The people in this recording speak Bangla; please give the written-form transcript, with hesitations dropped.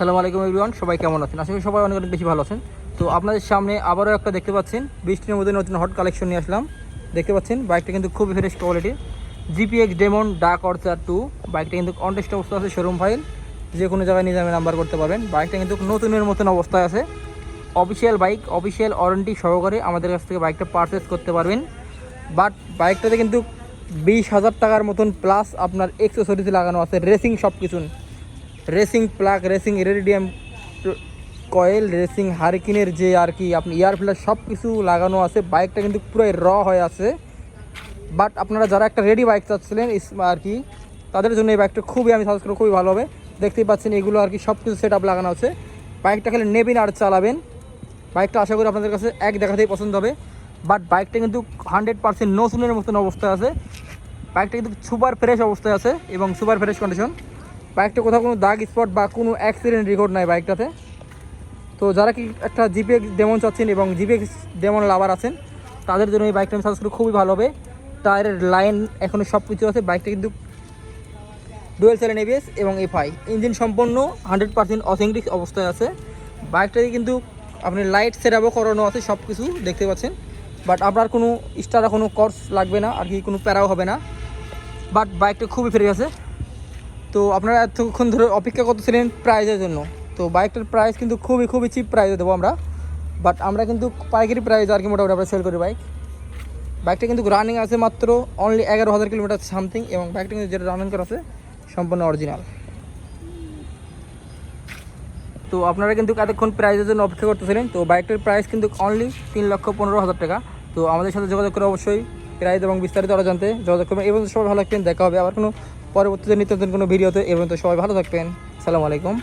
আসসালামু আলাইকুম এভরিওয়ান, সবাই কেমন আছেন? আশা করি সবাই অনেক অনেক বেশি ভালো আছেন। তো আপনাদের সামনে আবারও একটা দেখতে পাচ্ছেন বৃষ্টির মধ্যে নতুন হট কালেকশন নিয়ে আসলাম। দেখতে পাচ্ছেন বাইকটা কিন্তু খুবই ফ্রেশ কোয়ালিটির, জিপিএক্স ডেমন ডার্ক অর্চার 2। বাইকটা কিন্তু কন্টেস্ট অবস্থা আছে, শোরুম ফাইল, যে কোনো জায়গায় নিয়ে যাবেন নাম্বার করতে পারবেন। বাইকটা কিন্তু নতুনের মতন অবস্থায় আছে। অফিসিয়াল বাইক, অফিসিয়াল ওয়ারেন্টি সহকারে আমাদের কাছ থেকে বাইকটা পারচেস করতে পারবেন। বাট বাইকটাতে কিন্তু 20,000 টাকার মতন প্লাস আপনার এক্সেসরিজ লাগানো আছে, রেসিং সব কিছু, racing plug, racing iridium coil, racing হারিকিনের যে আর কি আপনি এয়ার ফিল্টার সব কিছু লাগানো আছে। বাইকটা কিন্তু পুরো র হয়ে আছে। বাট আপনারা যারা একটা রেডি বাইক চাচ্ছিলেন আর কি, তাদের জন্য এই বাইকটা খুবই আমি সাজেস্ট করি, খুবই ভালো হবে। দেখতেই পাচ্ছেন এগুলো আর কি সব কিছু সেট আপ লাগানো আছে। বাইকটা খালি নেবেন আর চালাবেন। বাইকটা আশা করি আপনাদের কাছে এক দেখাতেই পছন্দ হবে। বাট বাইকটা কিন্তু 100% নতুনের মতন অবস্থায় আছে। বাইকটা কিন্তু সুপার ফ্রেশ অবস্থায় আছে এবং সুপার ফ্রেশ কন্ডিশন। বাইকটা কোথাও কোনো দাগ স্পট বা কোনো অ্যাক্সিডেন্ট রেকর্ড নাই বাইকটাতে। তো যারা কি একটা জিপিএক্স ডেমন চাচ্ছেন এবং জিপিএক্স ডেমন লাভার আছেন, তাদের জন্য এই বাইকটা আমি সাজেস্ট করি, খুবই ভালো হবে। টায়ারের লাইন এখনও সব কিছু আছে। বাইকটা কিন্তু ডুয়েল সেলেন এবিএস এবং এফআই ইঞ্জিন সম্পন্ন 100% অথেন্টিক অবস্থায় আছে। বাইকটাতে কিন্তু আপনি লাইট সেট আপও করানো আছে, সব কিছু দেখতে পাচ্ছেন। বাট আপনার কোনো এক্সট্রা কোনো কস্ট লাগবে না আর কি, কোনো প্যারাও হবে না। বাট বাইকটা খুবই ফ্রেশ আছে। তো আপনারা এতক্ষণ ধরে অপেক্ষা করতেছিলেন প্রাইজের জন্য। তো বাইকটার প্রাইস কিন্তু খুবই খুবই চিপ প্রাইসে দেবো আমরা। বাট আমরা কিন্তু পাইকারি প্রাইস আর কি মোটামুটি আমরা সেল করি বাইকটা কিন্তু রানিং আছে মাত্র অনলি 11,000 কিলোমিটার সামথিং, এবং বাইকটা কিন্তু যেটা রানিং করা আছে সম্পূর্ণ অরিজিনাল। তো আপনারা কিন্তু এতক্ষণ প্রাইজের জন্য অপেক্ষা করতেছিলেন। তো বাইকটার প্রাইস কিন্তু অনলি 3,15,000 টাকা। তো আমাদের সাথে যোগাযোগ করে অবশ্যই প্রাইস এবং বিস্তারিত আরও জানতে যোগাযোগ করবেন। এবং সবাই ভালো থাকবেন, দেখা হবে আবার কোনো পরবর্তীতে নিত্য নতুন কোনো ভিডিওতে। এবং তো সবাই ভালো থাকবেন। আসসালামু আলাইকুম।